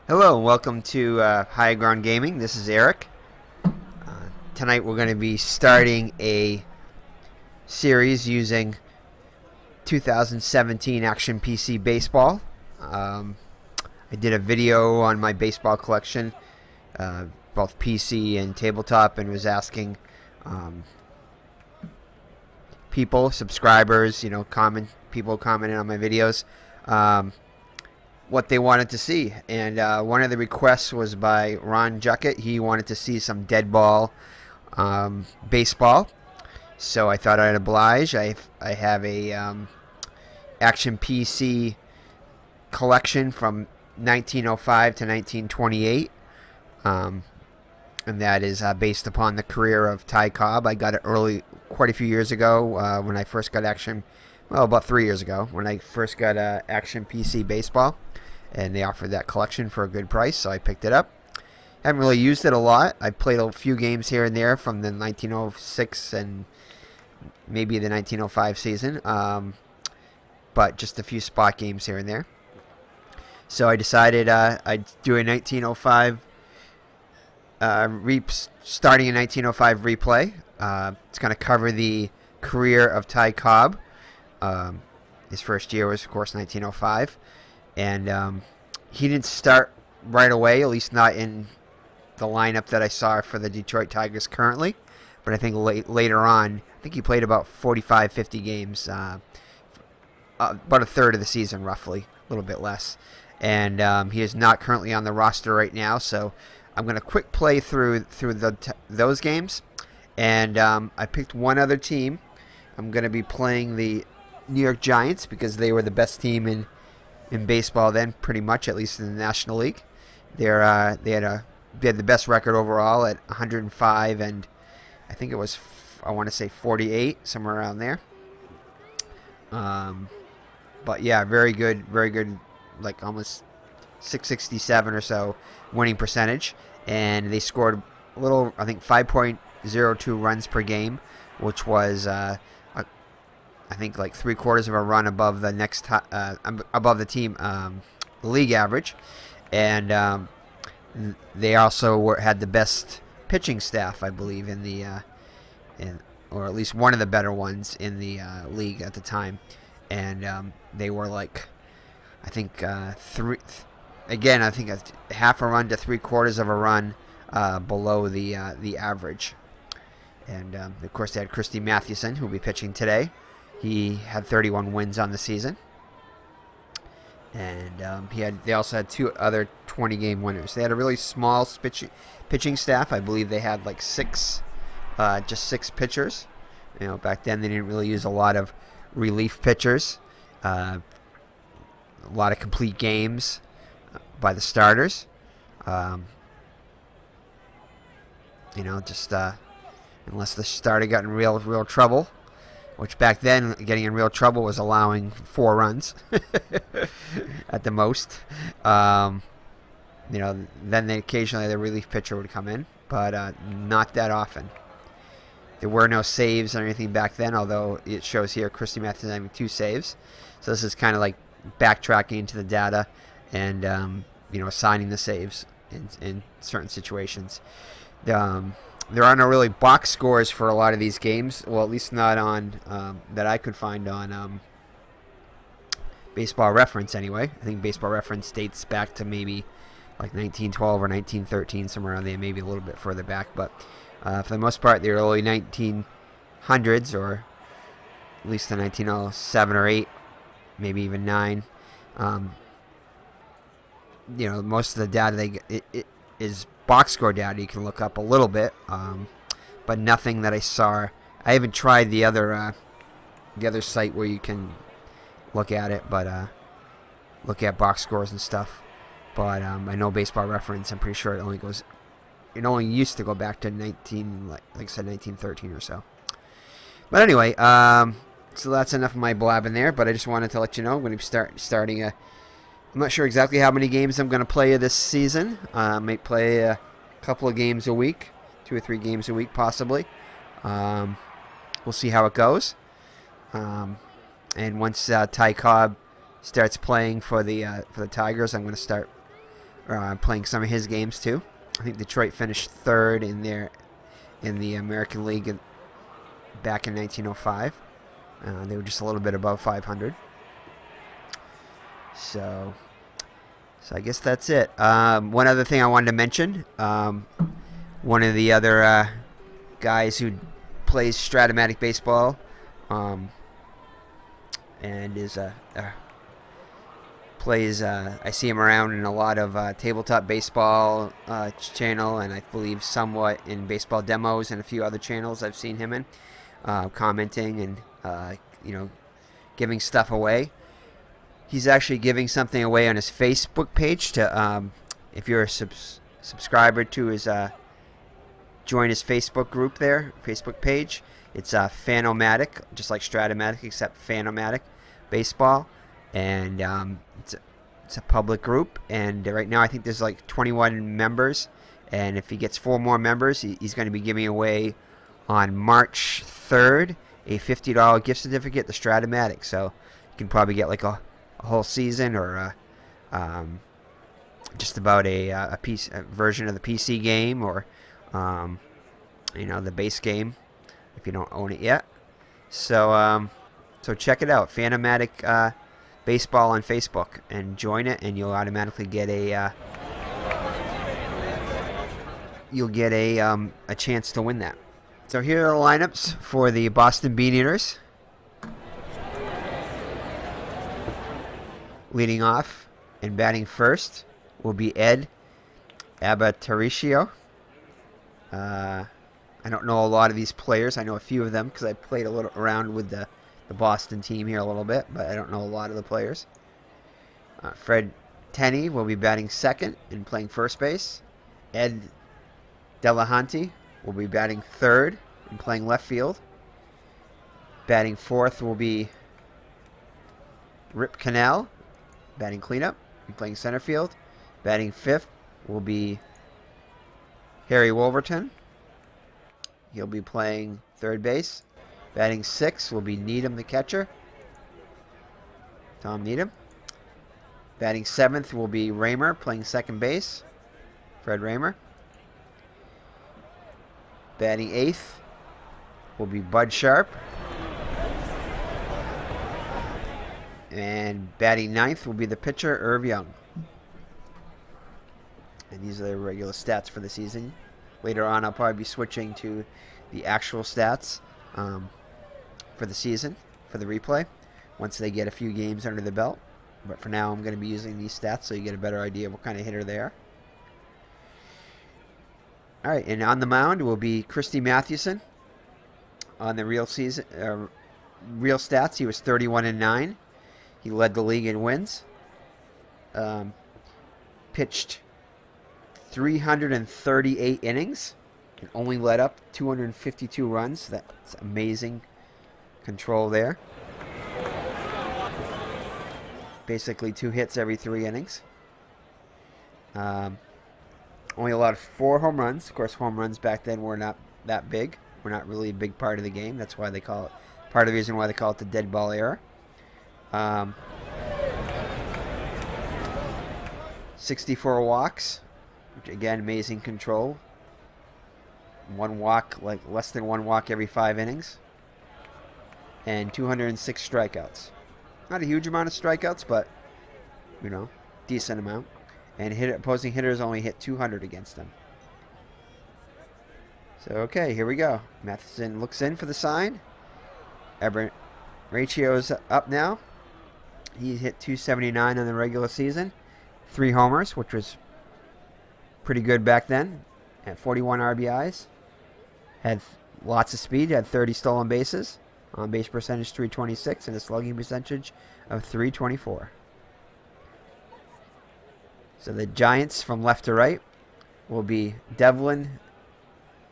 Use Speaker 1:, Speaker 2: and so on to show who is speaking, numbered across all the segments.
Speaker 1: Hello and welcome to High Ground Gaming. This is Eric. Tonight we're going to be starting a series using 2017 Action PC Baseball. I did a video on my baseball collection, both PC and tabletop, and was asking people, subscribers, people commenting on my videos, what they wanted to see. And one of the requests was by Ron Juckett. He wanted to see some dead ball baseball, so I thought I'd oblige. I have a Action PC collection from 1905 to 1928, and that is based upon the career of Ty Cobb. I got it quite a few years ago when I first got about 3 years ago when I first got Action PC Baseball, and they offered that collection for a good price, so I picked it up. Haven't really used it a lot. I played a few games here and there from the 1906 and maybe the 1905 season, but just a few spot games here and there. So I decided I'd do a 1905 starting in 1905 replay. It's going to cover the career of Ty Cobb. His first year was, of course, 1905, and he didn't start right away, at least not in the lineup that I saw for the Detroit Tigers currently. But I think later on, I think he played about 45, 50 games, about a third of the season, roughly, a little bit less. And he is not currently on the roster right now, so I'm going to quick play through those games. And I picked one other team. I'm going to be playing the New York Giants because they were the best team in baseball then, pretty much, at least in the National League. They had the best record overall at 105, and I think it was, I want to say 48, somewhere around there. But yeah, very good, like almost 667 or so winning percentage, and they scored a little, I think 5.02 runs per game, which was I think like 3/4 of a run above the above the team league average, and they also had the best pitching staff, I believe, in the or at least one of the better ones in the league at the time, and they were like, I think I think a half a run to 3/4 of a run below the average. And of course they had Christy Mathewson, who will be pitching today. He had 31 wins on the season, and they also had two other 20-game winners. They had a really small pitching staff. I believe they had like just six pitchers. Back then they didn't really use a lot of relief pitchers. A lot of complete games by the starters. Just unless the starter got in real trouble. Which back then, getting in real trouble was allowing 4 runs at the most. Then occasionally the relief pitcher would come in, but not that often. There were no saves or anything back then, although it shows here Christy Mathewson having 2 saves. So this is kind of like backtracking into the data and assigning the saves in certain situations. There are no really box scores for a lot of these games. Well, at least not on that I could find on Baseball Reference anyway. I think Baseball Reference dates back to maybe like 1912 or 1913, somewhere around there, maybe a little bit further back. But for the most part, the early 1900s, or at least the 1907 or 8, maybe even 9. Most of the data it is box score data. You can look up a little bit, but nothing that I saw. I haven't tried the other site where you can look at it, but look at box scores and stuff. But I know Baseball Reference, I'm pretty sure it only used to go back to like I said, 1913 or so. But anyway, so that's enough of my blabbing there. But I just wanted to let you know I'm going to be starting I'm not sure exactly how many games I'm going to play this season. I might play a couple of games a week, 2 or 3 games a week possibly. We'll see how it goes. And once Ty Cobb starts playing for the Tigers, I'm going to start playing some of his games too. I think Detroit finished third in the American League back in 1905. They were just a little bit above 500. So I guess that's it. One other thing I wanted to mention. One of the other guys who plays Stratomatic baseball and is plays. I see him around in a lot of tabletop baseball channel, and I believe somewhat in baseball demos and a few other channels I've seen him in, commenting and giving stuff away. He's actually giving something away on his Facebook page to if you're a subscriber to his join his Facebook group there, Facebook page. It's Fanomatic, just like Stratomatic, except Fanomatic Baseball, and it's a public group. And right now I think there's like 21 members, and if he gets 4 more members, he's going to be giving away on March 3rd a $50 gift certificate to Stratomatic. So you can probably get like a whole season or just about a version of the PC game, or the base game if you don't own it yet. So check it out, Fanomatic Baseball on Facebook, and join it, and you'll automatically get a chance to win that. So here are the lineups for the Boston Beaneaters. Leading off and batting first will be Ed Abataricio. I don't know a lot of these players. I know a few of them because I played a little around with the Boston team here a little bit, but I don't know a lot of the players. Fred Tenney will be batting second and playing first base. Ed Delahanty will be batting third and playing left field. Batting fourth will be Rip Canal, batting cleanup and playing center field. Batting fifth will be Harry Wolverton. He'll be playing third base. Batting sixth will be Needham, the catcher, Tom Needham. Batting seventh will be Raymer, playing second base, Fred Raymer. Batting eighth will be Bud Sharp. And batting ninth will be the pitcher, Irv Young. And these are the regular stats for the season. Later on, I'll probably be switching to the actual stats for the season, for the replay, once they get a few games under the belt. But for now, I'm going to be using these stats so you get a better idea of what kind of hitter they are. All right, and on the mound will be Christy Mathewson. On the real stats, he was 31-9. He led the league in wins. Pitched 338 innings and only let up 252 runs. That's amazing control there. Basically 2 hits every 3 innings. Only allowed 4 home runs. Of course, home runs back then were not that big. Were not really a big part of the game. That's why they call it, part of the reason why they call it the dead ball era. 64 walks, which again, amazing control. 1 walk, like less than 1 walk every 5 innings. And 206 strikeouts. Not a huge amount of strikeouts, but, decent amount. And opposing hitters only hit 200 against them. So, okay, here we go. Matheson looks in for the sign. Ratio's up now. He hit 279 in the regular season. 3 homers, which was pretty good back then, at 41 RBIs. Had lots of speed, had 30 stolen bases. On base percentage 326 and a slugging percentage of 324. So the Giants from left to right will be Devlin,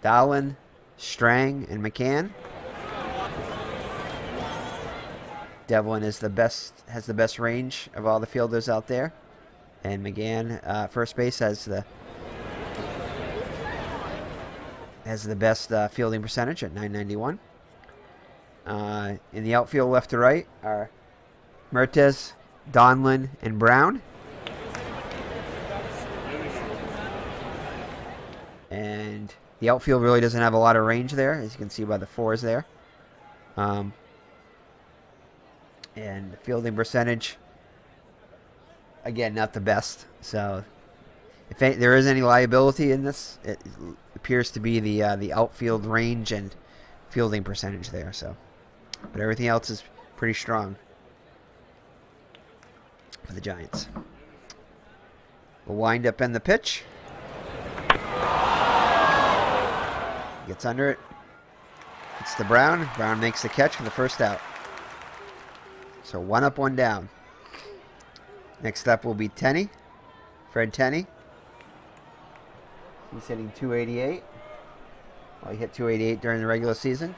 Speaker 1: Dahlen, Strang, and McCann. Devlin is has the best range of all the fielders out there, and McCann, first base, has the best fielding percentage at .991. In the outfield left to right are Mertes, Donlin, and Brown. The outfield really doesn't have a lot of range there, as you can see by the 4s there. And the fielding percentage, again, not the best. So if there is any liability in this, it appears to be the outfield range and fielding percentage there. So, but everything else is pretty strong for the Giants. We'll wind up in the pitch. Gets under it. It's to Brown. Brown makes the catch for the first out. So 1 up, 1 down. Next up will be Tenney. Fred Tenney. He's hitting 288. Well, he hit 288 during the regular season.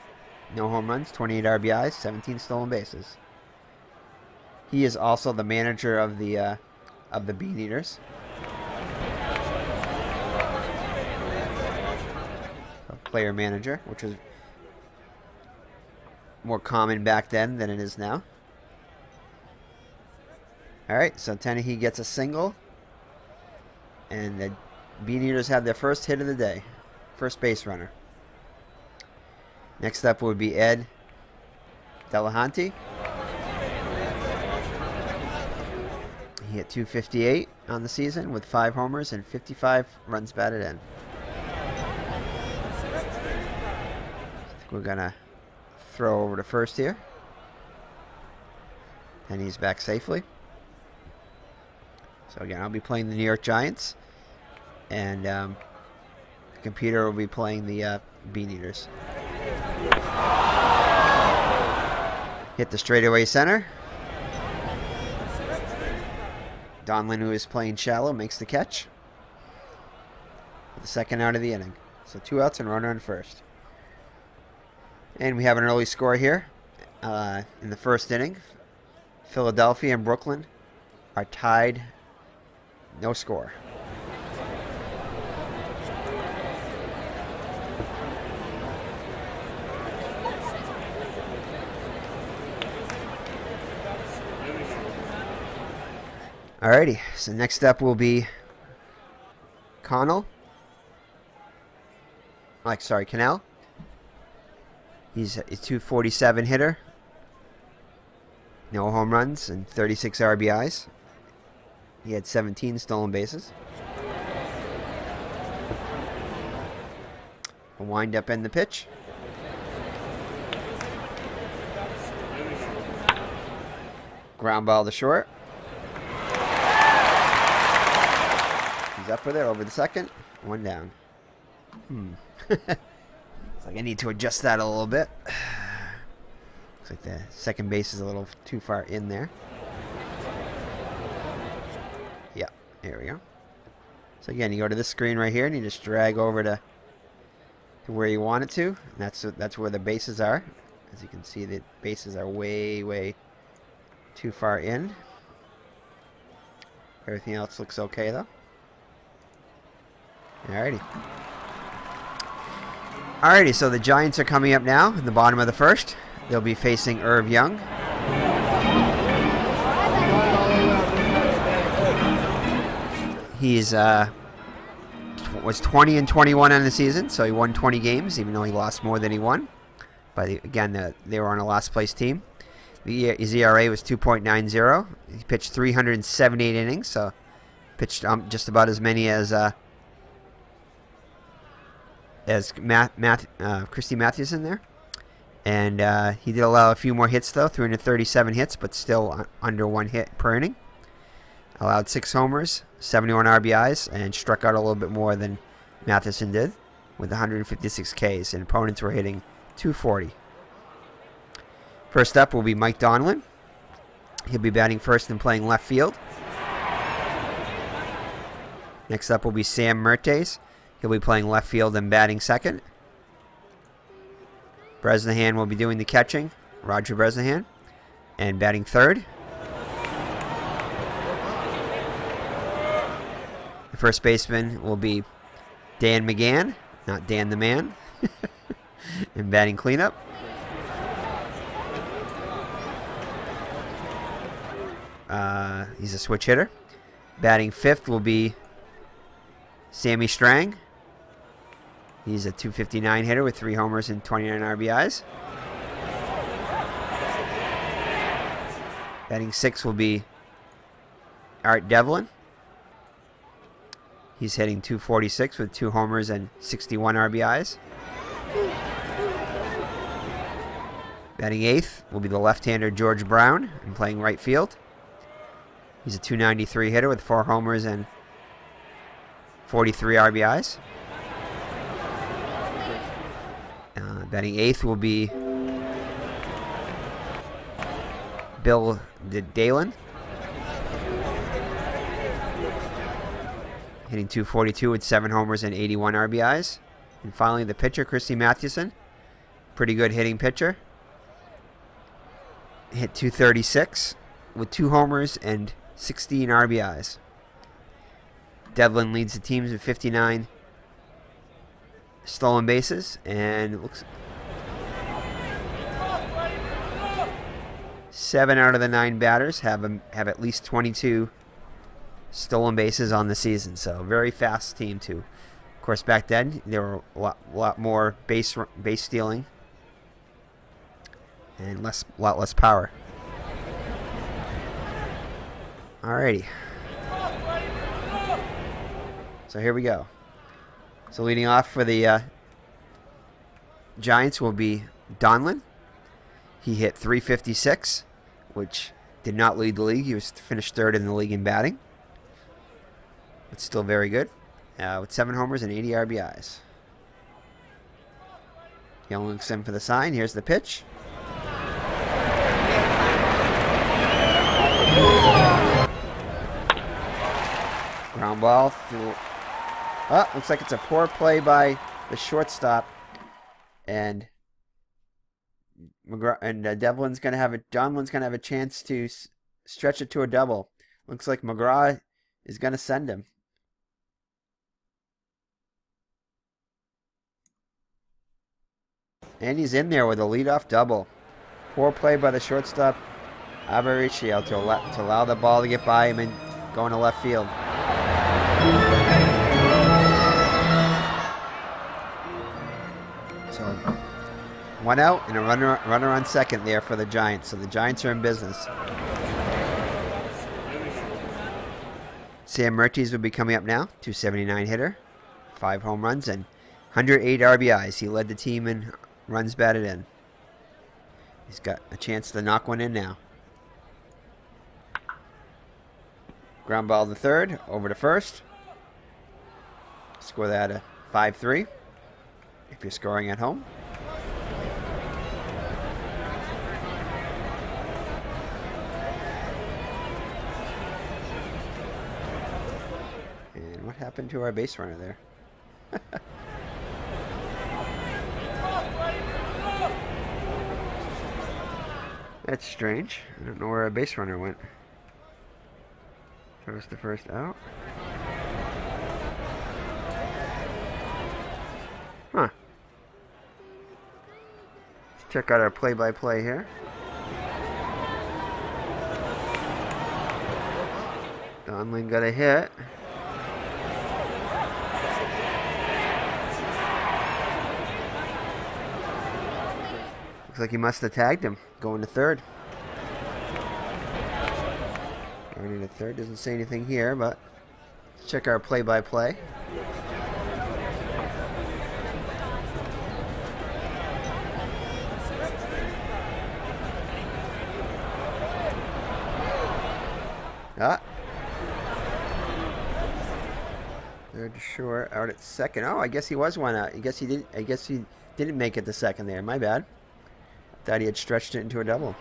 Speaker 1: No home runs, 28 RBIs, 17 stolen bases. He is also the manager of the Beaneaters. Player manager, which was more common back then than it is now. Alright, so Tenney gets a single. And the Beaneaters have their first hit of the day. First base runner. Next up would be Ed Delahanty. He hit 258 on the season with 5 homers and 55 runs batted in. We're gonna throw over to first here, and he's back safely. So again, I'll be playing the New York Giants, and the computer will be playing the Beaneaters. Hit the straightaway center. Donlin, who is playing shallow, makes the catch for the second out of the inning. So 2 outs and runner on first. And we have an early score here in the first inning. Philadelphia and Brooklyn are tied, no score. Alrighty, so next up will be Cannell. He's a 247 hitter. No home runs and 36 RBIs. He had 17 stolen bases. A wind up in the pitch. Ground ball to short. He's up with it over the second. 1 down. It's like I need to adjust that a little bit. Looks like the second base is a little too far in there. Yeah, there we go. So again, you go to this screen right here and you just drag over to where you want it to. And that's where the bases are. As you can see, the bases are way too far in. Everything else looks okay though. Alrighty, so the Giants are coming up now in the bottom of the first. They'll be facing Irv Young. He's was 20 and 21 on the season, so he won 20 games, even though he lost more than he won. But again, they were on a last place team. His ERA was 2.90. He pitched 378 innings, so pitched just about as many as Christy Mathewson there. And he did allow a few more hits though, 337 hits, but still under 1 hit per inning. Allowed 6 homers, 71 RBIs, and struck out a little bit more than Mathewson did with 156 Ks, and opponents were hitting 240. First up will be Mike Donlin. He'll be batting first and playing left field. Next up will be Sam Mertes. He'll be playing left field and batting second. Bresnahan will be doing the catching, Roger Bresnahan, and batting third. The first baseman will be Dan McGann, not Dan the Man, and batting cleanup. He's a switch hitter. Batting fifth will be Sammy Strang. He's a .259 hitter with 3 homers and 29 RBIs. Batting 6 will be Art Devlin. He's hitting .246 with 2 homers and 61 RBIs. Batting 8th will be the left-hander George Brown, and playing right field. He's a .293 hitter with 4 homers and 43 RBIs. Batting 8th will be Bill Dalen, hitting .242 with 7 homers and 81 RBIs. And finally, the pitcher, Christy Mathewson, pretty good hitting pitcher. Hit .236 with 2 homers and 16 RBIs. Devlin leads the teams with 59 stolen bases, and it looks 7 out of the 9 batters have at least 22 stolen bases on the season. So very fast team too. Of course, back then there were a lot more base stealing and a lot less power. Alrighty. So here we go. So leading off for the Giants will be Donlin. He hit .356, which did not lead the league. He was finished 3rd in the league in batting. But still very good. With 7 homers and 80 RBIs. Young looks in for the sign. Here's the pitch. Ground ball through. Oh, looks like it's a poor play by the shortstop, and Donlin's gonna have a chance to stretch it to a double. Looks like McGraw is gonna send him. And he's in there with a leadoff double. Poor play by the shortstop, Aparicio, to allow the ball to get by him and go into left field. So 1 out and a runner on second there for the Giants. So the Giants are in business. Sam Mertes will be coming up now. .279 hitter, 5 home runs and 108 RBIs. He led the team in runs batted in. He's got a chance to knock one in now. Ground ball to third, over to first. Score that a 5-3 if you're scoring at home. And what happened to our base runner there? That's strange. I don't know where our base runner went. Throws the first out. Huh. Let's check out our play-by-play here. Donlin got a hit. Looks like he must have tagged him going to third. Going to third, doesn't say anything here, but let's check our play-by-play. Third to short, out at second. Oh, I guess he was one out. I guess he didn't make it to second there. My bad. Thought he had stretched it into a double.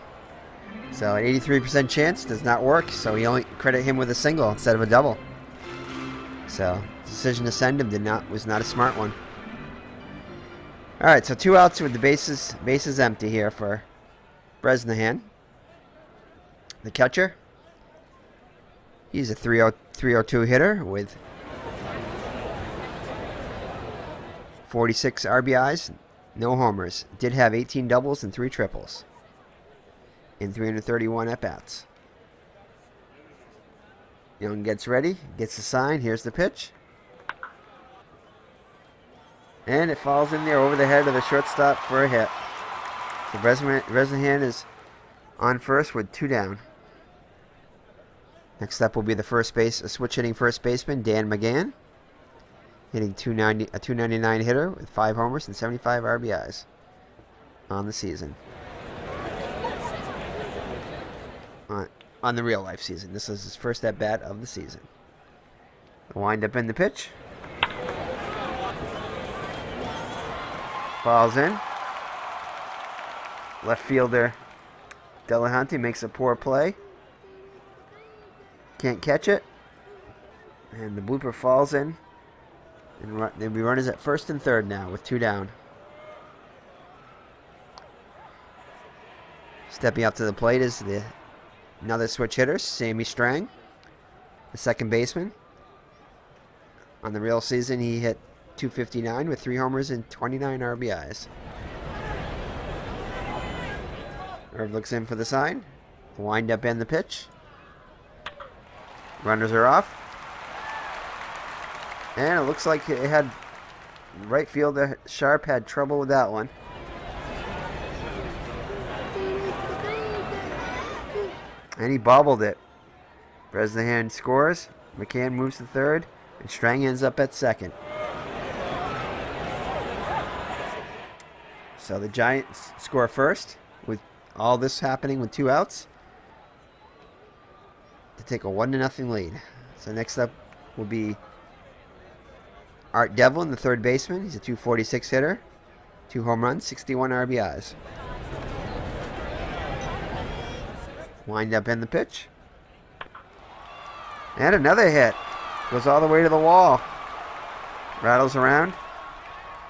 Speaker 1: So an 83% chance does not work. So we only credit him with a single instead of a double. So decision to send him was not a smart one. All right, so 2 outs with the bases empty here for Bresnahan. The catcher. He's a 302 hitter with 46 RBIs, no homers. Did have 18 doubles and 3 triples in 331 at-bats. Young gets ready, gets the sign. Here's the pitch. And it falls in there over the head of the shortstop for a hit. So Bresnahan is on first with 2 down. Next up will be the switch hitting first baseman, Dan McGann. Hitting a 299 hitter with 5 homers and 75 RBIs on the season. On the real life season. This is his first at bat of the season. The wind up in the pitch. Falls in. Left fielder Delahunty makes a poor play. Can't catch it. And the blooper falls in. And there'll be runners at first and third now with 2 down. Stepping up to the plate is another switch hitter, Sammy Strang, the second baseman. On the real season, he hit .259 with 3 homers and 29 RBIs. Irv looks in for the sign. Wind up in the pitch. Runners are off. And it looks like it had right fielder Sharp had trouble with that one. And he bobbled it. Bresnahan scores. McCann moves to third. And Strang ends up at second. So the Giants score first with all this happening with 2 outs to take a 1-0 lead. So next up will be Art Devlin, the third baseman. He's a .246 hitter, 2 home runs, 61 RBIs. Wind up in the pitch. And another hit. Goes all the way to the wall. Rattles around.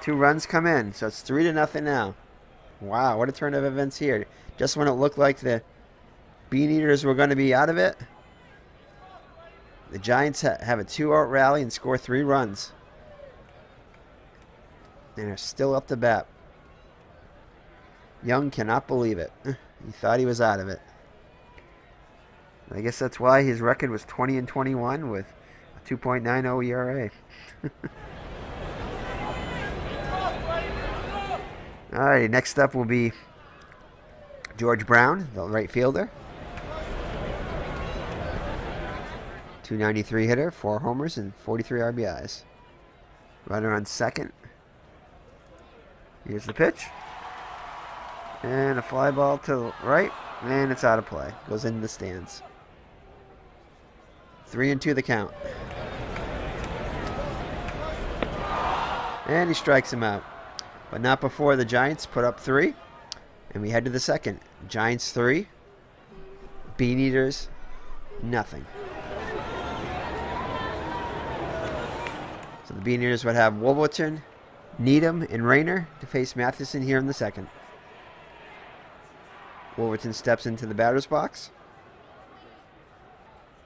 Speaker 1: 2 runs come in. So it's 3-0 now. Wow, what a turn of events here. Just when it looked like the Beaneaters were going to be out of it, the Giants have a 2-out rally and score 3 runs. And are still up to bat. Young cannot believe it. He thought he was out of it. I guess that's why his record was 20-21 with a 2.90 ERA. Alright, next up will be George Brown, the right fielder. .293 hitter, 4 homers and 43 RBIs. Runner on second. Here's the pitch. And a fly ball to the right. And it's out of play. Goes into the stands. 3-2 the count. And he strikes him out. But not before the Giants put up 3. And we head to the second. Giants 3. Beaneaters nothing. So the Beaneaters would have Wolverton, Needham, and Rayner to face Mathewson here in the second. Wolverton steps into the batter's box.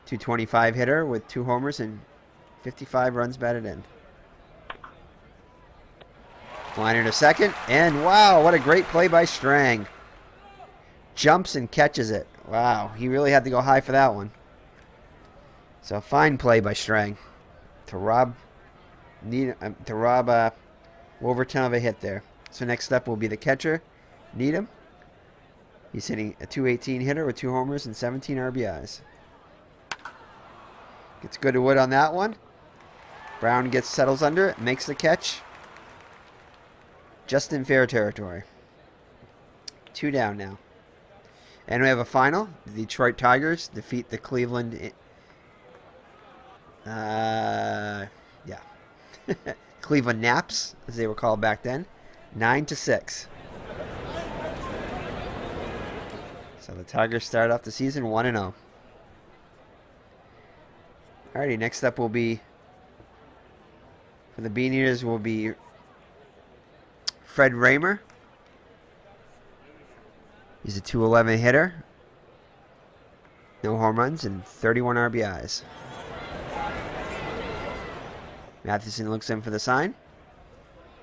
Speaker 1: .225 hitter with 2 homers and 55 runs batted in. Liner to second, and wow, what a great play by Strang. Jumps and catches it. Wow, he really had to go high for that one. So fine play by Strang to rob Wolverton of a hit there. So next up will be the catcher, Needham. He's hitting a .218 hitter with 2 homers and 17 RBIs. Gets good to wood on that one. Brown settles under it, makes the catch. Just in fair territory. 2 down now. And we have a final. The Detroit Tigers defeat the Cleveland... Cleveland Naps, as they were called back then. 9-6. So the Tigers start off the season 1-0. Alrighty, next up will be, for the Beaneaters, will be Fred Raymer. He's a .211 hitter. No home runs and 31 RBIs. Mathewson looks in for the sign.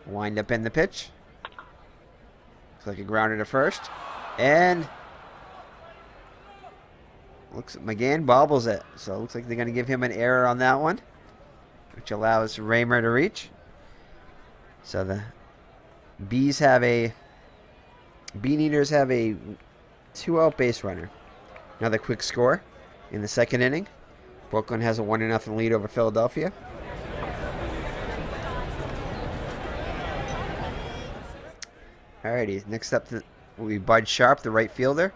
Speaker 1: Wind up in the pitch. Looks like a grounder to first. And looks McGann bobbles it. So it looks like they're going to give him an error on that one, which allows Raymer to reach. So the Beanators have a 2-out base runner. Another quick score in the second inning. Brooklyn has a 1-0 lead over Philadelphia. Alrighty, next up will be Bud Sharp, the right fielder.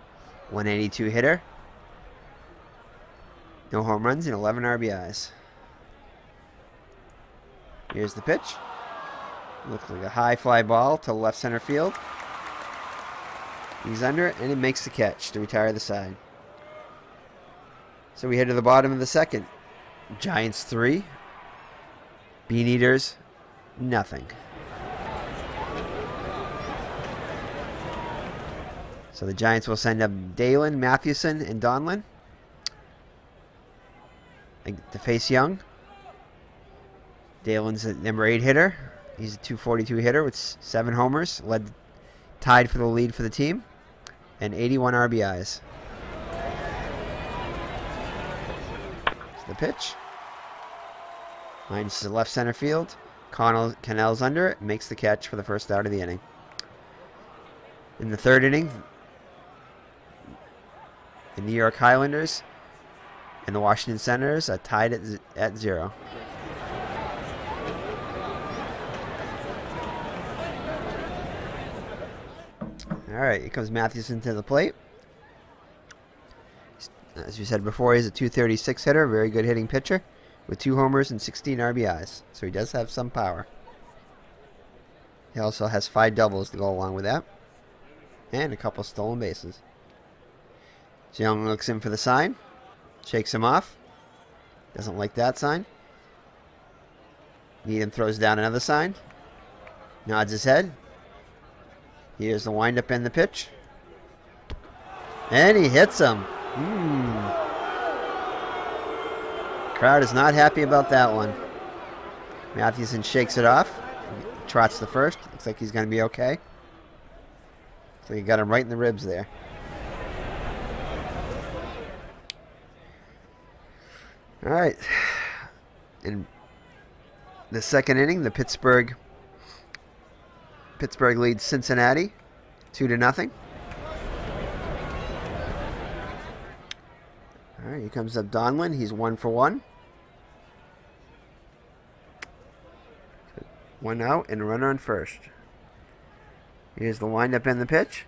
Speaker 1: 182 hitter. No home runs and 11 RBIs. Here's the pitch. Looks like a high fly ball to left center field. He's under it, and it makes the catch to retire the side. So we head to the bottom of the second. Giants 3. Beaneaters nothing. So the Giants will send up Dalen, Mathewson, and Donlin to face Young. Dalen's a number 8 hitter. He's a 242 hitter with 7 homers, tied for the lead for the team, and 81 RBIs. It's the pitch. Lines to left center field. Cannell's under it, makes the catch for the first out of the inning. In the third inning, the New York Highlanders and the Washington Senators are tied at 0. All right, here comes Mathewson to the plate. As we said before, he's a 236 hitter, very good hitting pitcher with 2 homers and 16 RBIs. So he does have some power. He also has 5 doubles to go along with that, and a couple stolen bases. So Young looks in for the sign, shakes him off. Doesn't like that sign. Needham throws down another sign, nods his head. Here's the windup and the pitch. And he hits him. Crowd is not happy about that one. Mathewson shakes it off. Trots the first. Looks like he's going to be okay. So he got him right in the ribs there. All right. In the second inning, the Pittsburgh leads Cincinnati 2-0. All right, here comes up Donlin. He's 1 for 1. 1 out and a runner on first. Here's the windup and the pitch.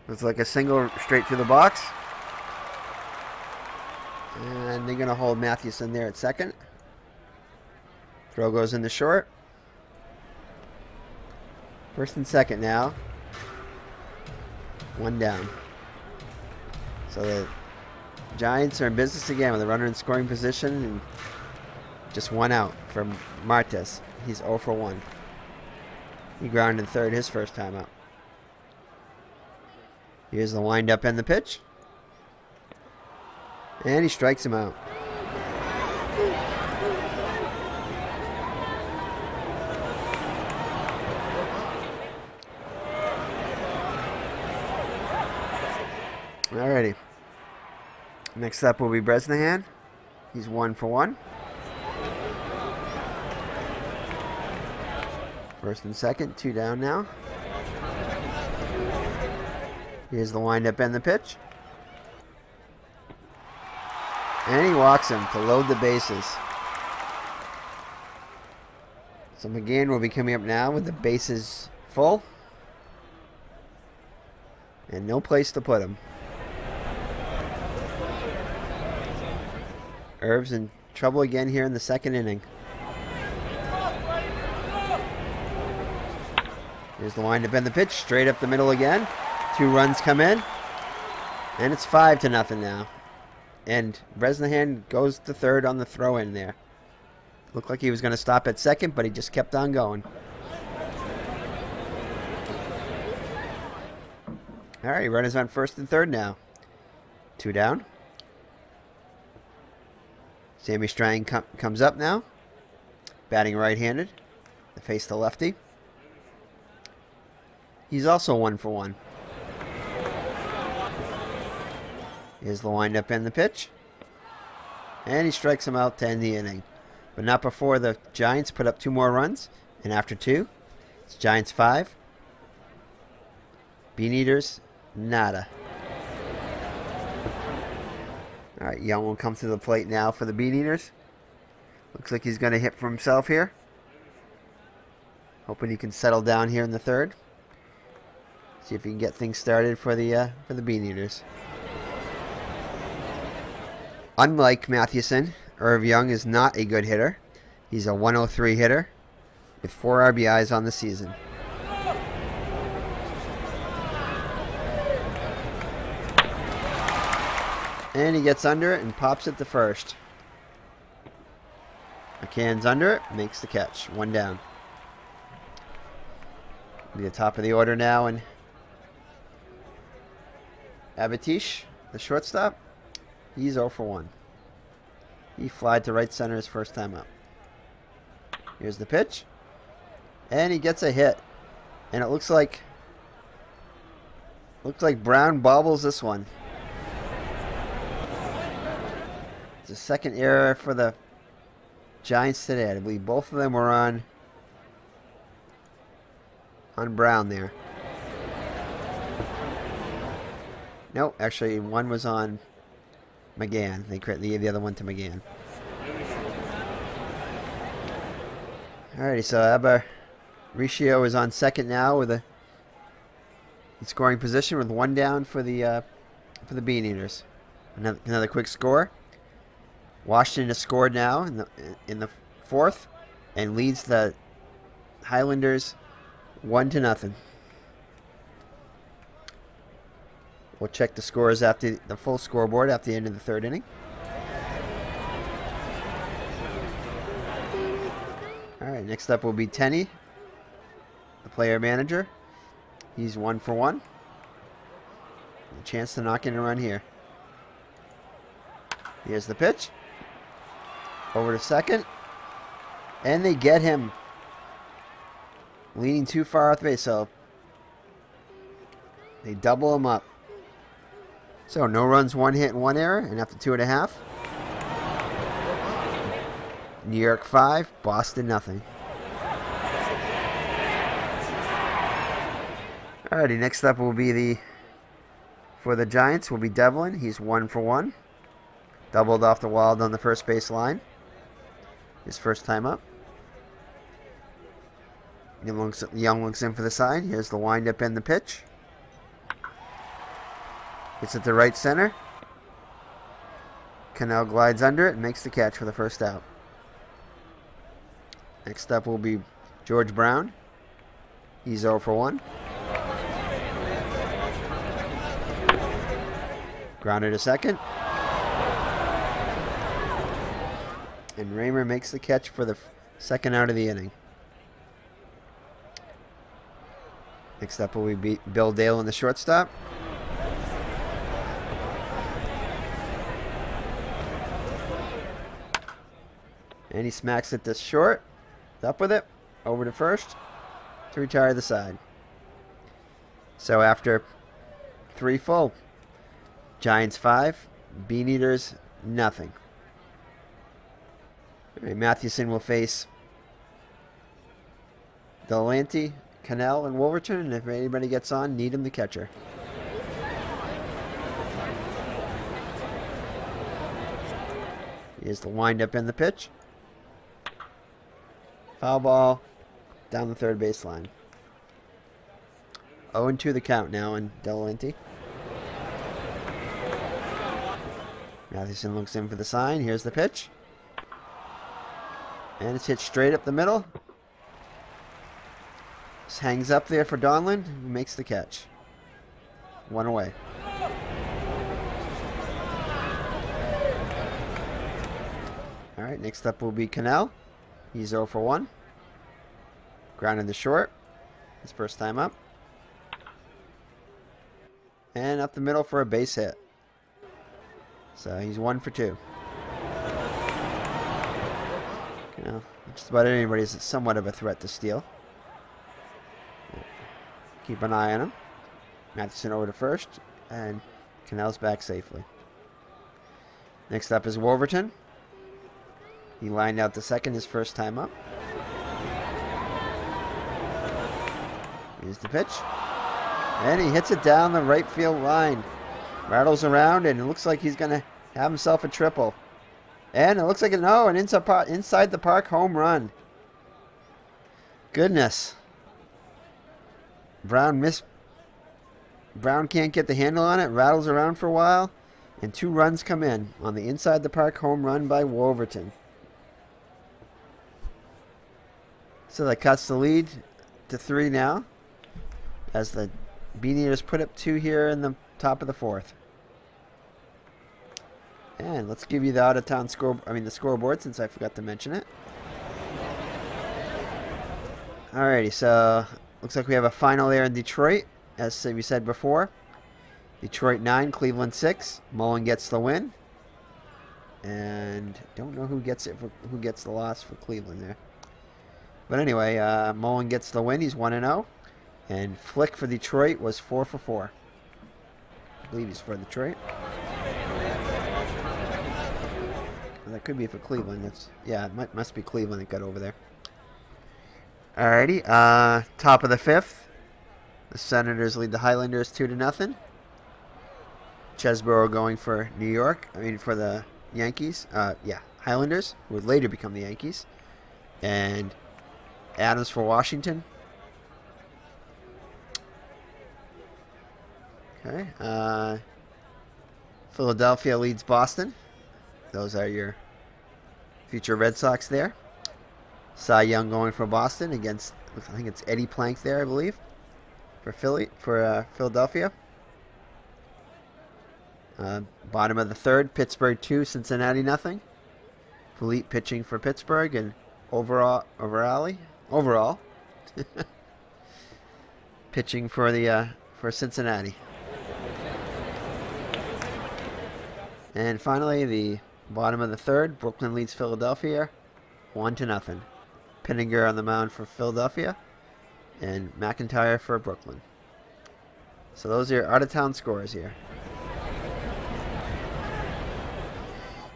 Speaker 1: Looks like a single straight through the box. And they're going to hold Mathewson there at second. Throw goes in the short. First and second now. 1 down. So the Giants are in business again with a runner in scoring position and just 1 out from Martes. He's 0 for 1. He grounded third his first time out. Here's the windup and the pitch. And he strikes him out. Alrighty. Next up will be Bresnahan. He's 1 for 1. First and second, 2 down now. Here's the windup and the pitch. And he walks him to load the bases. So McGann will be coming up now with the bases full. And no place to put him. Irv's in trouble again here in the second inning. Here's the windup and the pitch. Straight up the middle again. 2 runs come in. And it's 5-0 now. And Bresnahan goes to third on the throw-in there. Looked like he was going to stop at second, but he just kept on going. All right, runners on first and third now. 2 down. Sammy Strang comes up now. Batting right-handed. To face the lefty. He's also 1 for 1. Here's the windup and the pitch. And he strikes him out to end the inning. But not before the Giants put up 2 more runs And after 2, it's Giants 5. Beaneaters, nada. All right, Young will come to the plate now for the Beaneaters. Looks like he's going to hit for himself here. Hoping he can settle down here in the 3rd. See if he can get things started for the Beaneaters. Unlike Mathewson, Irv Young is not a good hitter. He's a 103 hitter with 4 RBIs on the season. And he gets under it and pops it to first. McCann's under it, makes the catch. 1 down. Be the top of the order now, and Abatish, the shortstop, he's 0 for 1. He flied to right center his first time up. Here's the pitch. And he gets a hit. And it looks like Brown bobbles this one. It's a second error for the Giants today. I believe both of them were on Brown there. Nope, actually one was on McGann. They gave the other one to McGann. Alrighty, so Aparicio is on second now with a scoring position with 1 down for the Beaneaters. Another quick score. Washington has scored now in the 4th and leads the Highlanders 1-0. We'll check the scores after the full scoreboard after the end of the 3rd inning. Alright, next up will be Tenney, the player manager. He's 1 for 1. A chance to knock in a run here. Here's the pitch. Over to second. And they get him. Leaning too far off the base, so they double him up. So no runs, 1 hit, and 1 error, and after 2.5. New York 5, Boston nothing. Alrighty, next up will be for the Giants will be Devlin. He's 1 for 1. Doubled off the Wild on the first base line. His first time up. Young looks in for the side. Here's the windup and the pitch. It's at the right center. Cannell glides under it and makes the catch for the first out. Next up will be George Brown. He's 0 for 1. Grounder to second. And Raymer makes the catch for the second out of the inning. Next up will be Bill Dale in the shortstop. And he smacks it to short. Up with it. Over to first. To retire the side. So after 3 full. Giants 5. Beaneaters nothing. All right, Mathewson will face Dellanty, Cannell, and Wolverton. And if anybody gets on, Needham the catcher. Here's the windup and the pitch. Foul ball down the third baseline. 0-2 the count now in Dellanty. Mathewson looks in for the sign. Here's the pitch. And it's hit straight up the middle. Just hangs up there for Donlin, who makes the catch. 1 away. Alright, next up will be Cannell. He's 0 for 1. Grounded to short. His first time up. And up the middle for a base hit. So he's 1 for 2. You know, just about anybody's somewhat of a threat to steal. Keep an eye on him. Mathewson over to first. And Cannell's back safely. Next up is Wolverton. He lined out to second his first time up. Here's the pitch. And he hits it down the right field line. Rattles around, and it looks like he's going to have himself a triple. And it looks like an inside the park home run. Goodness. Brown can't get the handle on it. Rattles around for a while. And 2 runs come in on the inside the park home run by Wolverton. So that cuts the lead to 3 now, as the Beaneaters put up 2 here in the top of the 4th. And let's give you the out-of-town the scoreboard, since I forgot to mention it. Alrighty, so looks like we have a final there in Detroit, as we said before. Detroit 9, Cleveland 6. Mullen gets the win, and don't know who gets the loss for Cleveland there. But anyway, Mullen gets the win. He's 1-0, and Flick for Detroit was 4 for 4. I believe he's for Detroit. That could be for Cleveland. Yeah, it must be Cleveland that got over there. Alrighty, top of the 5th. The Senators lead the Highlanders 2-0. Chesborough going for New York. For the Yankees. Highlanders, who would later become the Yankees. And Adams for Washington. Okay. Philadelphia leads Boston. Those are your future Red Sox there. Cy Young going for Boston against, I think it's Eddie Plank there, I believe, for Philadelphia. Bottom of the 3rd, Pittsburgh 2, Cincinnati nothing. Philippe pitching for Pittsburgh, and overall pitching for Cincinnati. And finally, the bottom of the 3rd, Brooklyn leads Philadelphia 1-0. Pinninger on the mound for Philadelphia, and McIntyre for Brooklyn. So those are your out-of-town scores here.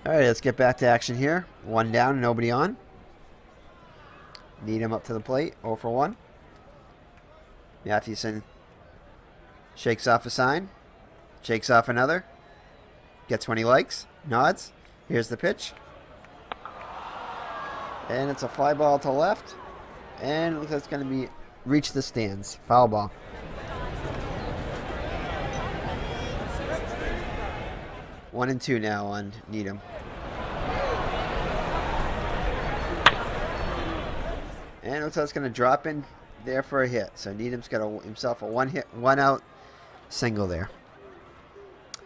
Speaker 1: Alright, let's get back to action here. 1 down, nobody on. Needham up to the plate, 0 for 1. Mathewson shakes off a sign, shakes off another, gets what he likes, nods. Here's the pitch. And it's a fly ball to left. And it looks like it's going to reach the stands. Foul ball. One and 2 now on Needham. And it looks like it's going to drop in there for a hit. So Needham's got himself a 1-out single there.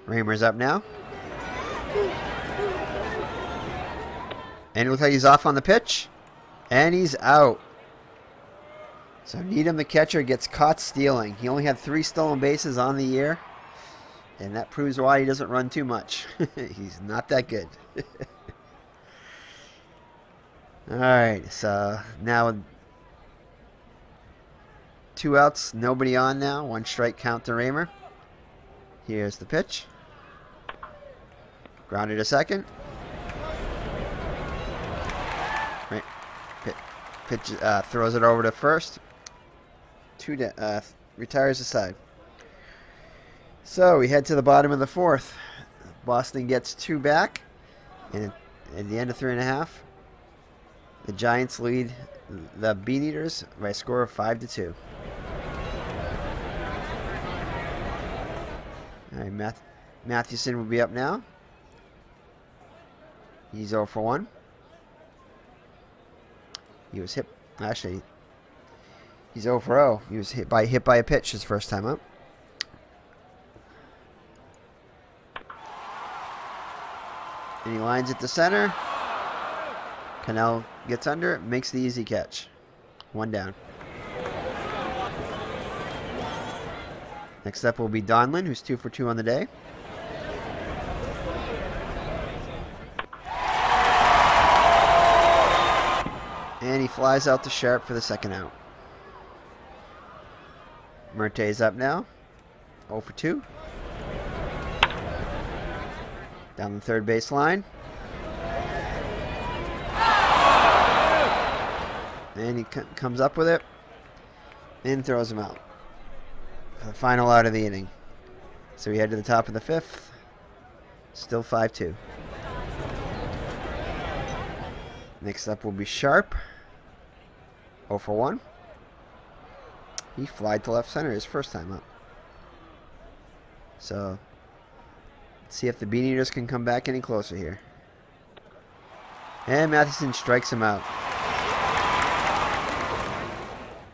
Speaker 1: Raymer's up now. And it looks like he's off on the pitch. And he's out. So Needham, the catcher, gets caught stealing. He only had 3 stolen bases on the year. And that proves why he doesn't run too much. He's not that good. Alright, so now 2 outs, nobody on now. 1 strike count to Raymer. Here's the pitch. Grounded to second. Pitch, throws it over to first. Retires aside. So we head to the bottom of the 4th. Boston gets 2 back. And at the end of 3.5, the Giants lead the Beaneaters by a score of 5-2. All right, Mathewson will be up now. He's 0 for 1. He was hit. Actually, he's 0 for 0. He was hit by a pitch his first time up. And he lines it to center. Cannell gets under it, makes the easy catch. 1 down. Next up will be Donlin, who's 2 for 2 on the day. And he flies out to sharp for the 2nd out. Merte's up now. 0 for 2. Down the 3rd base line. And he comes up with it. And throws him out. for the final out of the inning. So we head to the top of the 5th. Still 5-2. Next up will be Sharp. 0 for 1. He flied to left center his first time up. So let's see if the Beaneaters can come back any closer here. And Mathewson strikes him out.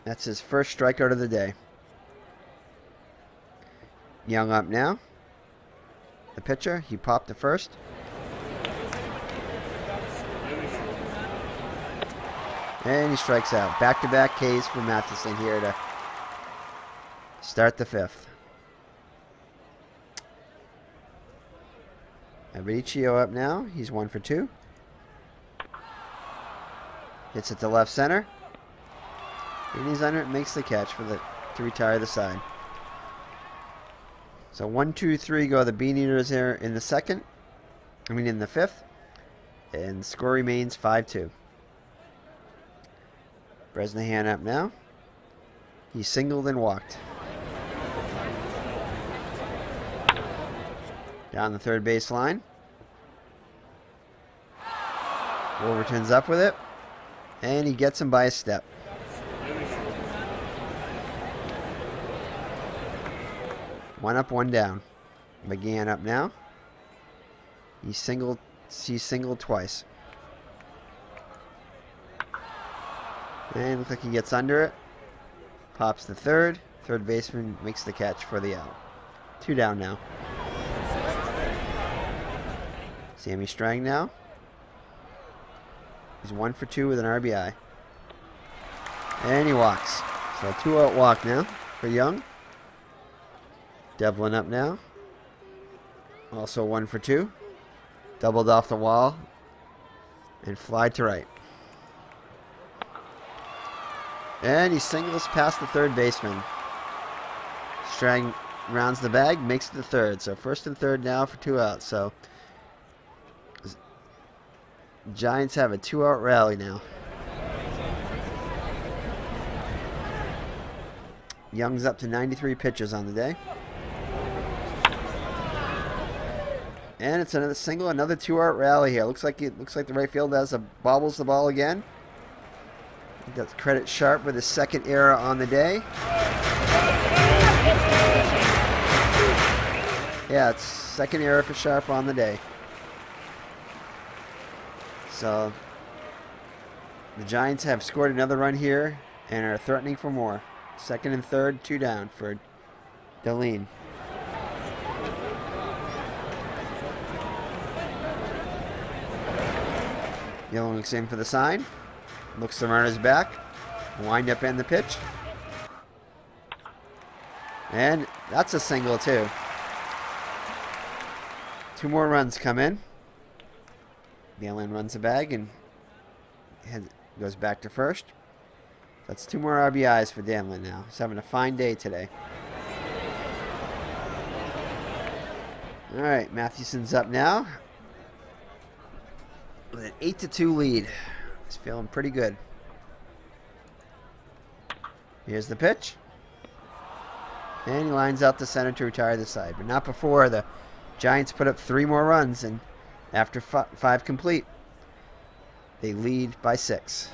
Speaker 1: That's his first strikeout of the day. Young up now. The pitcher, he popped the first. And he strikes out. Back-to-back Ks for Mathewson here to start the 5th. Abadicio up now. He's 1 for 2. Hits it to left center. And he's under it, makes the catch to retire the side. So 1, 2, 3 go the Beaneaters here in the 2nd. In the 5th. And the score remains 5-2. Bresnahan up now. He singled and walked. Down the third base line. Wolverton's up with it. And he gets him by a step. One up, one down. McGann up now. He's singled twice. And looks like he gets under it. Pops the third. Third baseman makes the catch for the out. 2 down now. Sammy Strang now. He's 1 for 2 with an RBI. And he walks. So a 2-out walk now for Young. Devlin up now. Also 1 for 2. Doubled off the wall. And flied to right. And he singles past the third baseman. Strang rounds the bag, makes it to third. So first and third now for 2 outs. So Giants have a 2-out rally now. Young's up to 93 pitches on the day. And it's another single, another 2-out rally here. Looks like the right field bobbles the ball again. That's credit Sharp with his 2nd error on the day. Yeah, it's 2nd error for Sharp on the day. So the Giants have scored another run here and are threatening for more. 2nd and 3rd, 2 down for Deline. Yellow looks in for the sign. Looks the runner's back. Wind up in the pitch. And that's a single too. 2 more runs come in. Galen runs the bag and goes back to first. That's 2 more RBIs for Danlin now. He's having a fine day today. Alright, Mathewson's up now. With an 8-2 lead. He's feeling pretty good. Here's the pitch. And he lines out the center to retire the side. But not before the Giants put up 3 more runs. And after 5 complete, they lead by 6.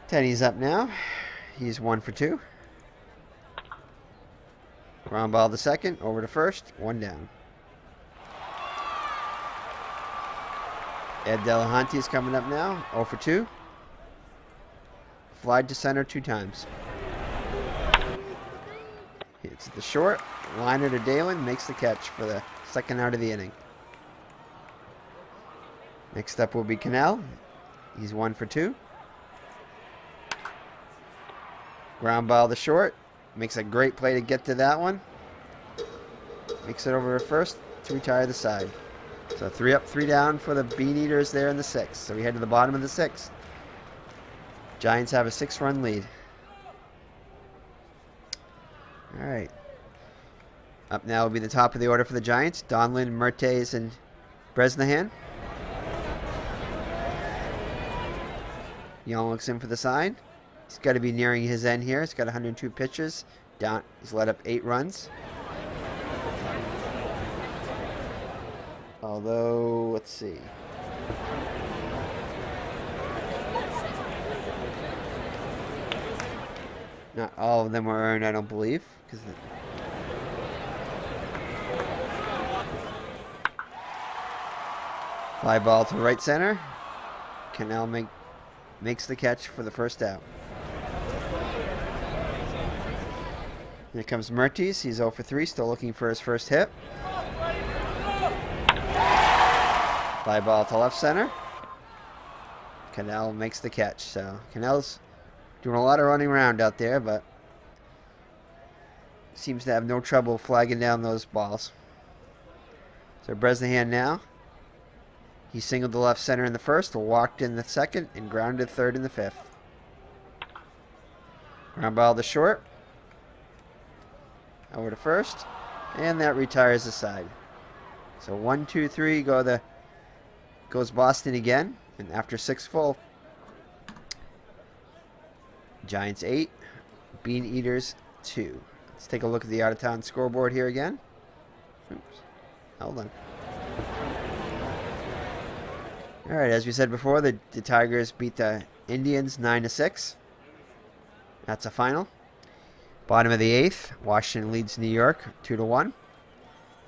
Speaker 1: Teddy's up now. He's 1 for 2. Ground ball to second, over to first, 1 down. Ed Delahanty is coming up now, 0 for 2. Flied to center 2 times. Hits the short, liner to Dalen, makes the catch for the 2nd out of the inning. Next up will be Cannell. He's 1 for 2. Ground ball to short. Makes a great play to get to that one. Makes it over to first to retire the side. So 3 up, 3 down for the Beaneaters there in the 6th. So we head to the bottom of the 6th. Giants have a 6-run lead. Alright. Up now will be the top of the order for the Giants. Donlin, Mertes, and Bresnahan. Young looks in for the sign. He's got to be nearing his end here. He's got 102 pitches. Down. He's let up 8 runs. Although, let's see. Not all of them were earned, I don't believe. Fly ball to right center. Cannell makes the catch for the first out. Here comes Mertes. He's 0 for 3, still looking for his first hit. Fly ball to left center. Cannell makes the catch. So Cannell's doing a lot of running around out there, but seems to have no trouble flagging down those balls. So Bresnahan now. He singled to left center in the first, walked in the second, and grounded third in the fifth. Ground ball to short. Over to first. And that retires the side. So 1, 2, 3 goes Boston again. And after 6 full, Giants 8, Beaneaters 2. Let's take a look at the out-of-town scoreboard here again. Oops. Hold on. All right, as we said before, the Tigers beat the Indians 9-6. That's a final. Bottom of the 8th, Washington leads New York 2-1.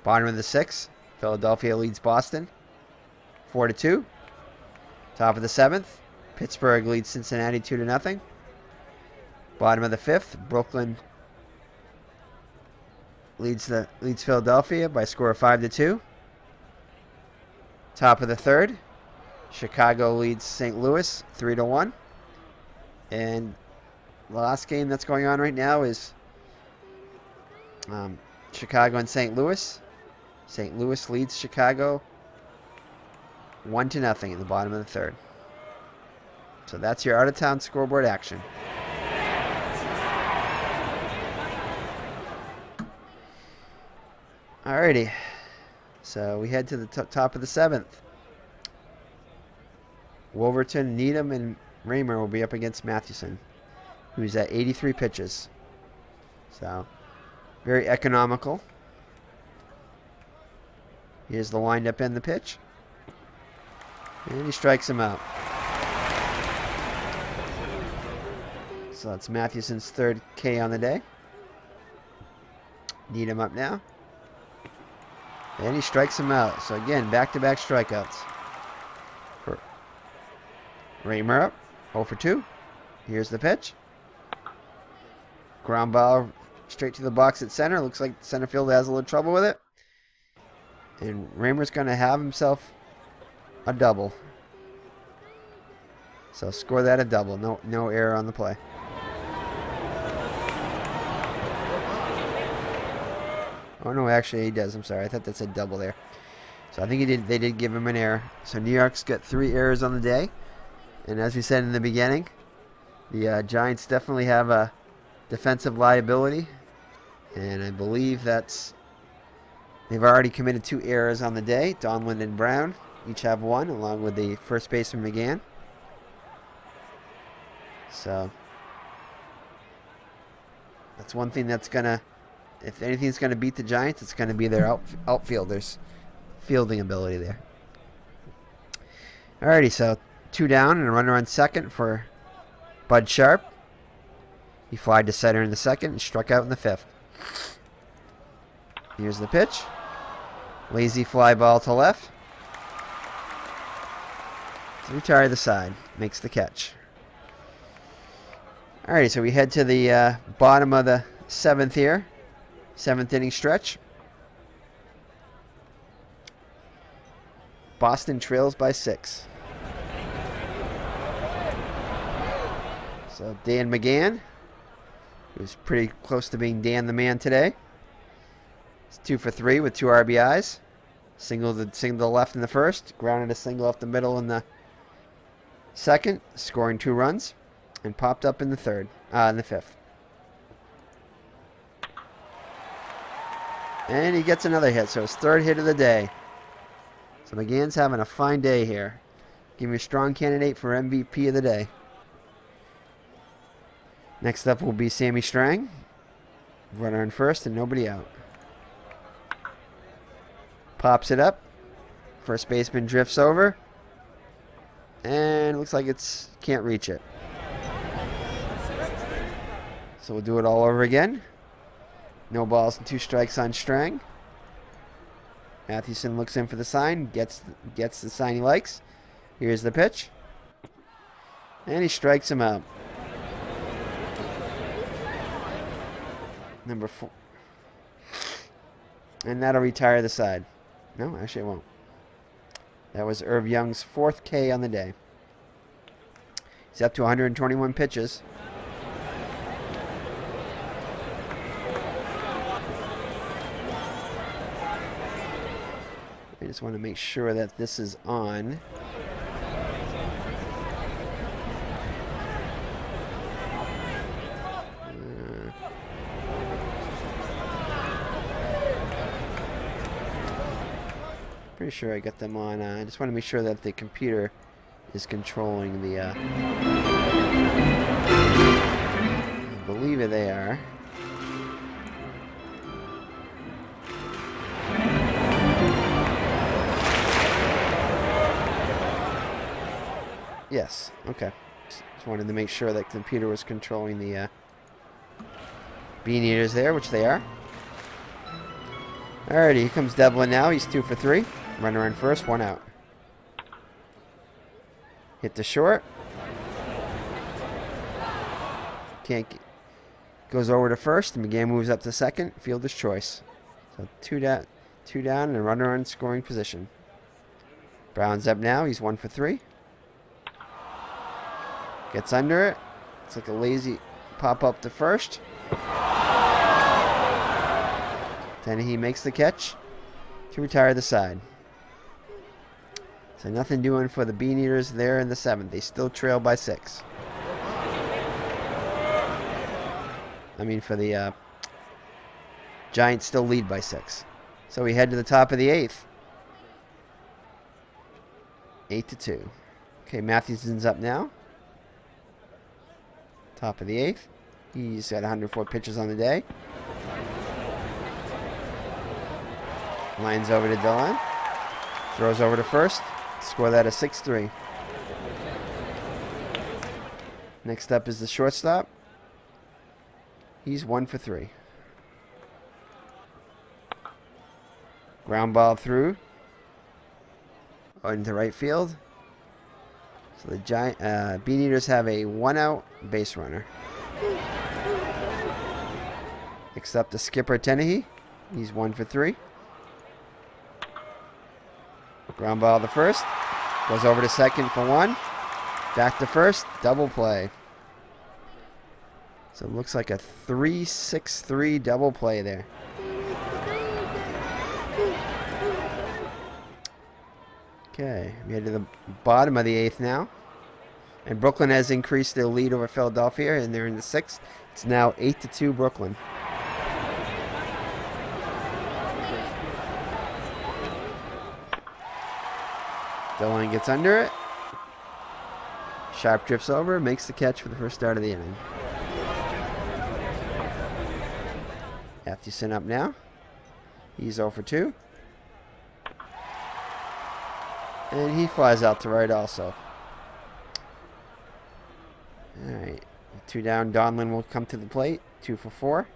Speaker 1: Bottom of the 6th, Philadelphia leads Boston 4-2. Top of the 7th, Pittsburgh leads Cincinnati 2-0. Bottom of the 5th, Brooklyn leads Philadelphia by a score of 5-2. Top of the 3rd, Chicago leads St. Louis 3-1. And the last game that's going on right now is Chicago and St. Louis. St. Louis leads Chicago 1-0 in the bottom of the 3rd. So that's your out-of-town scoreboard action. Alrighty. So we head to the top of the 7th. Wolverton, Needham, and Raymer will be up against Mathewson, who's at 83 pitches. So, very economical. Here's the windup and the pitch. And he strikes him out. So that's Mathewson's 3rd K on the day. Needham up now. And he strikes him out. So again, back-to-back strikeouts. Raymer up, 0 for 2. Here's the pitch. Ground ball straight to the box at center. Looks like center field has a little trouble with it. And Raymer's going to have himself a double. So score that a double. No error on the play. Oh no, actually he does. I'm sorry. I thought that said double there. So I think they did give him an error. So New York's got 3 errors on the day. And as we said in the beginning, the Giants definitely have a defensive liability. And I believe they've already committed 2 errors on the day. Donlin and Brown each have 1, along with the first baseman McGann. So that's one thing that's going to, if anything's going to beat the Giants, it's going to be their outfielders' fielding ability there. Alrighty, so 2 down and a runner on second for Bud Sharp. He flied to center in the 2nd and struck out in the 5th. Here's the pitch. Lazy fly ball to left. To retire the side. Makes the catch. Alright, so we head to the bottom of the 7th here. 7th inning stretch. Boston trails by 6. So Dan McGann, who's pretty close to being Dan the Man today. He's 2 for 3 with 2 RBIs. Single to left in the 1st. Grounded a single up the middle in the 2nd. Scoring 2 runs. And popped up in the 3rd. In the 5th. And he gets another hit. So his 3rd hit of the day. So McGann's having a fine day here. Give me a strong candidate for MVP of the day. Next up will be Sammy Strang. Runner in first and nobody out. Pops it up. First baseman drifts over. And looks like it's can't reach it. So we'll do it all over again. No balls and 2 strikes on Strang. Mathewson looks in for the sign. Gets the sign he likes. Here's the pitch. And he strikes him out. Number 4. And that'll retire the side. No, actually it won't. That was Irv Young's 4th K on the day. He's up to 121 pitches. I just want to make sure that this is on. Pretty sure I got them on. I just want to make sure that the computer is controlling the. I believe it they are. Yes. Okay. Just wanted to make sure that the computer was controlling the Beaneaters there, which they are. Alrighty, here comes Devlin now. He's 2 for 3. Runner in first, 1 out. Hit the short. Goes over to first, and McGann moves up to second. Fielder's choice. So 2 down, and a runner in scoring position. Brown's up now. He's 1 for 3. Gets under it. It's like a lazy pop up to first. Then he makes the catch to retire the side. So nothing doing for the Beaneaters there in the 7th. They still trail by 6. I mean, for the Giants still lead by 6. So we head to the top of the 8th. 8-2. Okay, Mathewson's up now. Top of the 8th. He's got 104 pitches on the day. Lines over to Dillon. Throws over to first. Score that a 6-3. Next up is the shortstop. He's 1 for 3. Ground ball through. Into right field. So the Beaneaters have a 1-out base runner. Next up the skipper Tennehy. He's 1 for 3. Ground ball to first. Goes over to second for 1. Back to first. Double play. So it looks like a 3-6-3 double play there. Okay, we head to the bottom of the 8th now. And Brooklyn has increased their lead over Philadelphia, and they're in the 6th. It's now 8-2 Brooklyn. Dillon gets under it. Sharp drifts over, makes the catch for the first start of the inning. Mathewson up now. He's 0 for 2. And he flies out to right also. Alright. 2 down. Donlin will come to the plate. 2 for 4.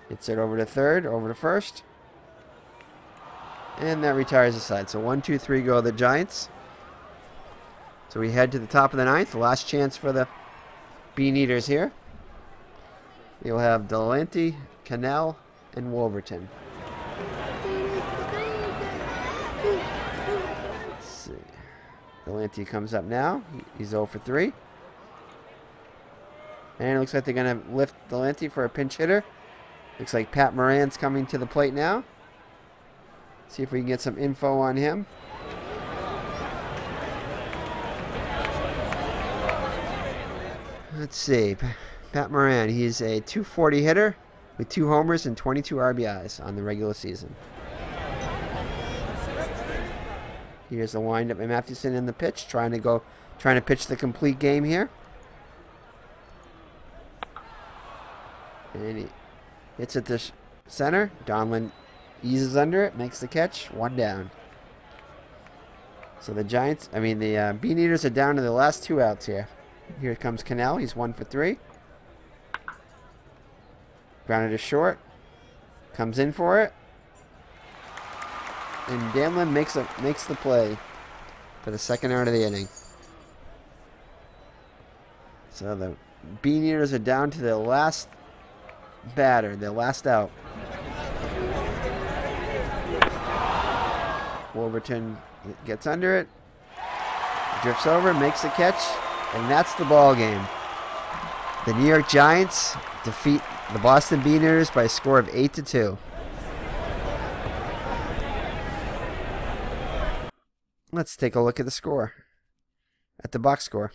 Speaker 1: Hits it over to third, over to first. And that retires the side. So 1, 2, 3 go the Giants. So we head to the top of the 9th. The last chance for the Beaneaters here. You'll have Delante, Cannell, and Wolverton. Let's see. Delante comes up now. He's 0 for 3. And it looks like they're going to lift Delante for a pinch hitter. Looks like Pat Moran's coming to the plate now. See if we can get some info on him. Let's see. Pat Moran, he's a .240 hitter with 2 homers and 22 RBIs on the regular season. Here's the windup by Mathewson in the pitch, trying to go trying to pitch the complete game here. And he hits it to center. Donlin eases under it, makes the catch. 1 down. So the Beaneaters are down to the last 2 outs here. Here comes Cannell. He's 1 for 3. Grounded to short. Comes in for it. And Donlin makes the play for the 2nd out of the inning. So the Beaneaters are down to their last batter, their last out. Wolverton gets under it, drifts over, makes the catch, and that's the ball game. The New York Giants defeat the Boston Beaneaters by a score of 8-2. Let's take a look at the score, at the box score.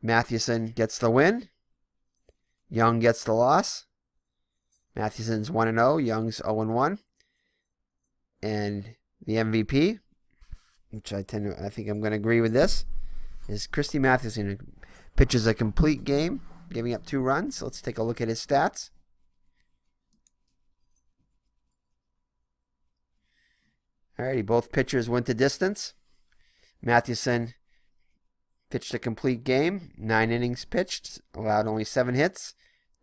Speaker 1: Mathewson gets the win. Young gets the loss. Mathewson's 1-0. Young's 0-1. And the MVP, which I think I'm going to agree with this, is Christy Mathewson, who pitches a complete game, giving up 2 runs. Let's take a look at his stats. Alrighty, both pitchers went the distance. Mathewson pitched a complete game, 9 innings pitched, allowed only 7 hits,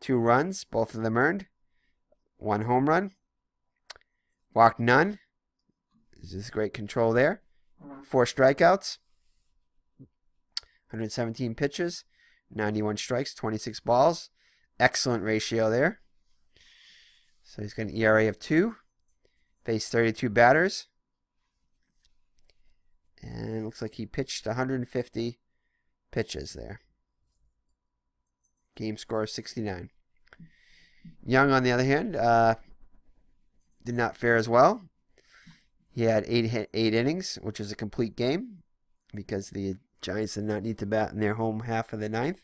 Speaker 1: 2 runs, both of them earned, 1 home run, walked none. This is great control there. 4 strikeouts, 117 pitches, 91 strikes, 26 balls. Excellent ratio there. So he's got an ERA of 2. Faced 32 batters. And it looks like he pitched 150 pitches there. Game score of 69. Young, on the other hand, did not fare as well. He had 8 innings, which was a complete game because the Giants did not need to bat in their home half of the 9th.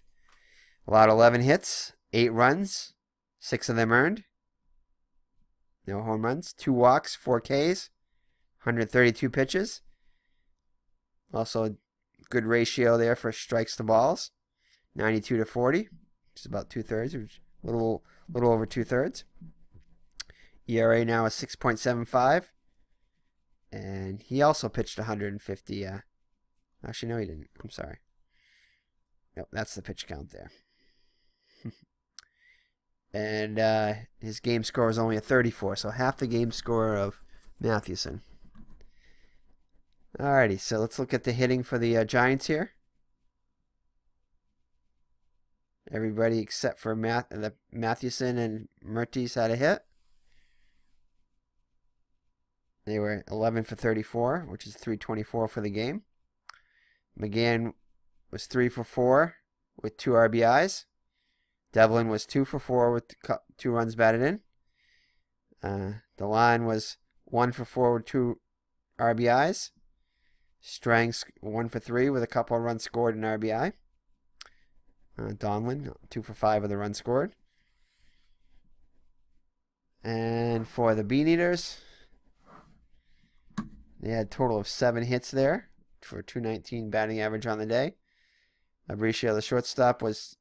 Speaker 1: Allowed 11 hits, 8 runs, 6 of them earned. No home runs, 2 walks, 4 Ks, 132 pitches. Also a good ratio there for strikes to balls, 92-40, which is about 2/3, which a little over 2/3. ERA now is 6.75. And he also pitched 150. Actually, no, he didn't. I'm sorry. Nope, that's the pitch count there. And his game score is only a 34, so half the game score of Mathewson. Alrighty, so let's look at the hitting for the Giants here. Everybody except for Mathewson and Mertes had a hit. They were 11 for 34, which is 324 for the game. McGann was 3 for 4 with 2 RBIs. Devlin was 2 for 4 with 2 runs batted in. DeLine was 1 for 4 with 2 RBIs. Strang's 1 for 3 with a couple of runs scored and RBI. Donlin 2 for 5 with a run scored. And for the Beaneaters, they had a total of 7 hits there for 219 batting average on the day. Abricio, the shortstop, was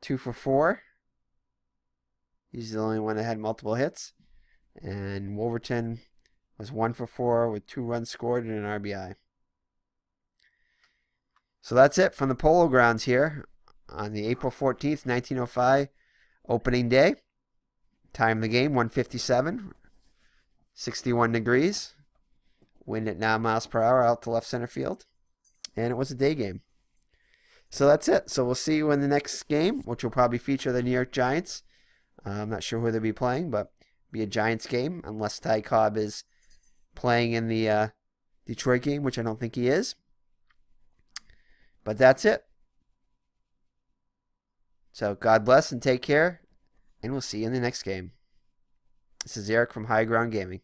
Speaker 1: 2 for 4. He's the only one that had multiple hits. And Wolverton was 1 for 4 with 2 runs scored and an RBI. So that's it from the Polo Grounds here on the April 14th, 1905 opening day. Time of the game, 1:57. 61 degrees. Wind at 9 miles per hour out to left center field. And it was a day game. So that's it. So we'll see you in the next game, which will probably feature the New York Giants. I'm not sure who they'll be playing, but be a Giants game unless Ty Cobb is playing in the Detroit game, which I don't think he is. But that's it. So God bless and take care, and we'll see you in the next game. This is Eric from High Ground Gaming.